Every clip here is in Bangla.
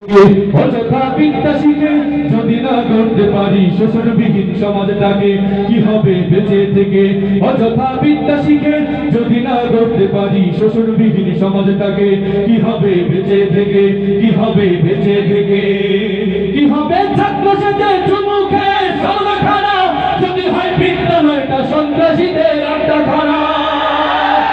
অযথা বিদ্যা শিখে যদি না গড়তে পারি শোষণবিহীন সমাজটাকে, কি হবে বেঁচে থেকে? অযথা বিদ্যা শিখে যদি না গড়তে পারি শোষণবিহীন সমাজটাকে, কি হবে বেঁচে থেকে? কি হবে বেঁচে থেকে? কি হবে ছাত্র সেজে চুমুখে সর্বখানা যদি হয় বিদ্যালয়টা সন্ত্রাসীদের আড্ডাখানা?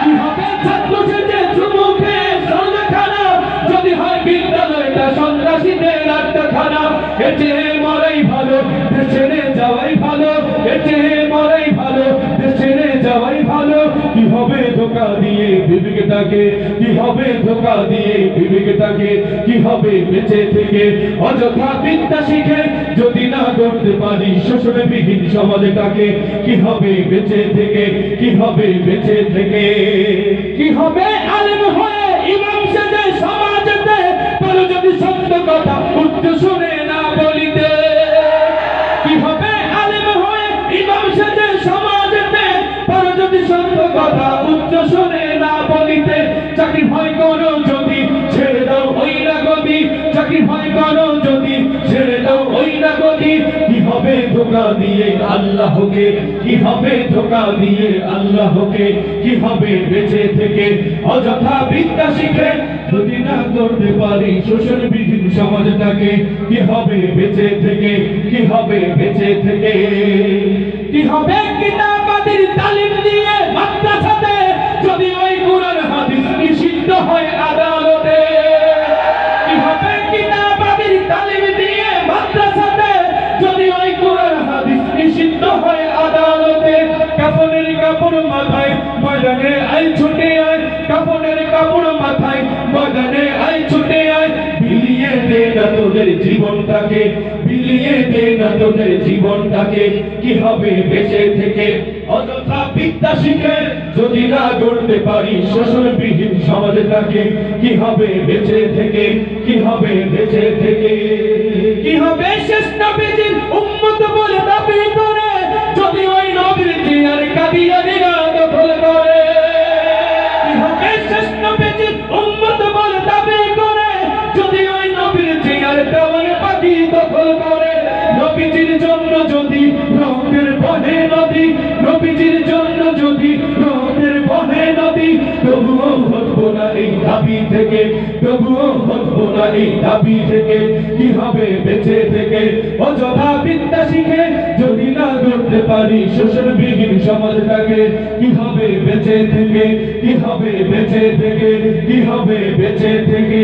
কি হবে ছাত্র সেজে চুমুখে সর্বখানা যদি হয় বিদ্যালয়টা সন্ত্রাসীদের আড্ডাখানা? এর চেয়ে মরাই ভালো, দেশ ছেড়ে যাওয়াই ভালো। এর চেয়ে মরাই ভালো, দেশ ছেড়ে যাওয়াই ভালো। কি হবে ধোঁকা দিয়ে বিবেকটাকে? কি হবে ধোঁকা দিয়ে বিবেকটাকে? কি হবে বেঁচে থেকে? অযথা বিদ্যা শিখে যদি না গড়তে পারি শোষণবিহীন সমাজটাকে, কি হবে বেঁচে থেকে? কি হবে বেঁচে থেকে? কি হবে আলেম হয়ে ইমাম সেজে সমাজেতে পারো যদি সত্য কথা উচ্চ শুনে না বলিতে? কি হবে আলেম হয়ে ইমাম সেজে সমাজেতে পারো যদি সত্য কথা উচ্চ শুনে না বলিতে? চাকরি ভয় করো যদি ছেড়ে দাও ওই না গদি, চাকরি ভয় করো যদি ছেড়ে দাও ওই না গদি। কি হবে ধোঁকা দিয়ে আল্লাহকে? কি হবে ধোঁকা দিয়ে আল্লাহকে? কি হবে বেঁচে থেকে? অযথা বিদ্যা শিখে যদি না করতে পারি শোষণবিহীন সমাজটাকে, কি হবে বেঁচে থেকে? কি হবে বেঁচে থেকে? কি হবে কিতাবাদির তালিম দিয়ে মাদ্রাসাতে যদি ওই কুরআন হাদিস নিষিদ্ধ হয় আদালতে? কি হবে কিতাবাদির তালিম দিয়ে মাদ্রাসাতে যদি ওই কুরআন হাদিস নিষিদ্ধ হয় আদালতে? কাফনের কাপড় মাথায় ময়দানে আই ছুটে আয়, কাফনের কাপড় মাথায় ময়দানে আই ছুটে আয়। বিলিয়ে দে না তোদের জীবনটাকে, বিলিয়ে দে না তোদের জীবনটাকে। কি হবে বেঁচে থেকে? অযথা বিদ্যা শিখে যদি না গড়তে পারি শোষণবিহীন সমাজটাকে, কি হবে বেঁচে থেকে? কি হবে বেঁচে থেকে? কি হবে শেষ নবীজির উম্মত বলে দাবি করে যদি ওই নবীর জিয়ার কাদিয়ানীরা দখল করে? কি হবে শেষ নবীজির উম্মত বলে দাবি করে যদি ওই নবীর জিয়ার দেওয়ান পাখি দখল করে? নবীজির জন্য যদি রক্তের বহে নদী, নবীজির জন্য যদি রক্তের বহে নদী, তবুও হটবো না এই দাবি থেকে, তবুও হটবো না এই দাবি থেকে। কি হবে বেঁচে থেকে? অযথা বিদ্যা শিখে যদি না গড়তে পারি শোষণবিহীন সমাজটাকে, কি হবে বেঁচে থেকে? কি হবে বেঁচে থেকে? কি হবে বেঁচে থেকে?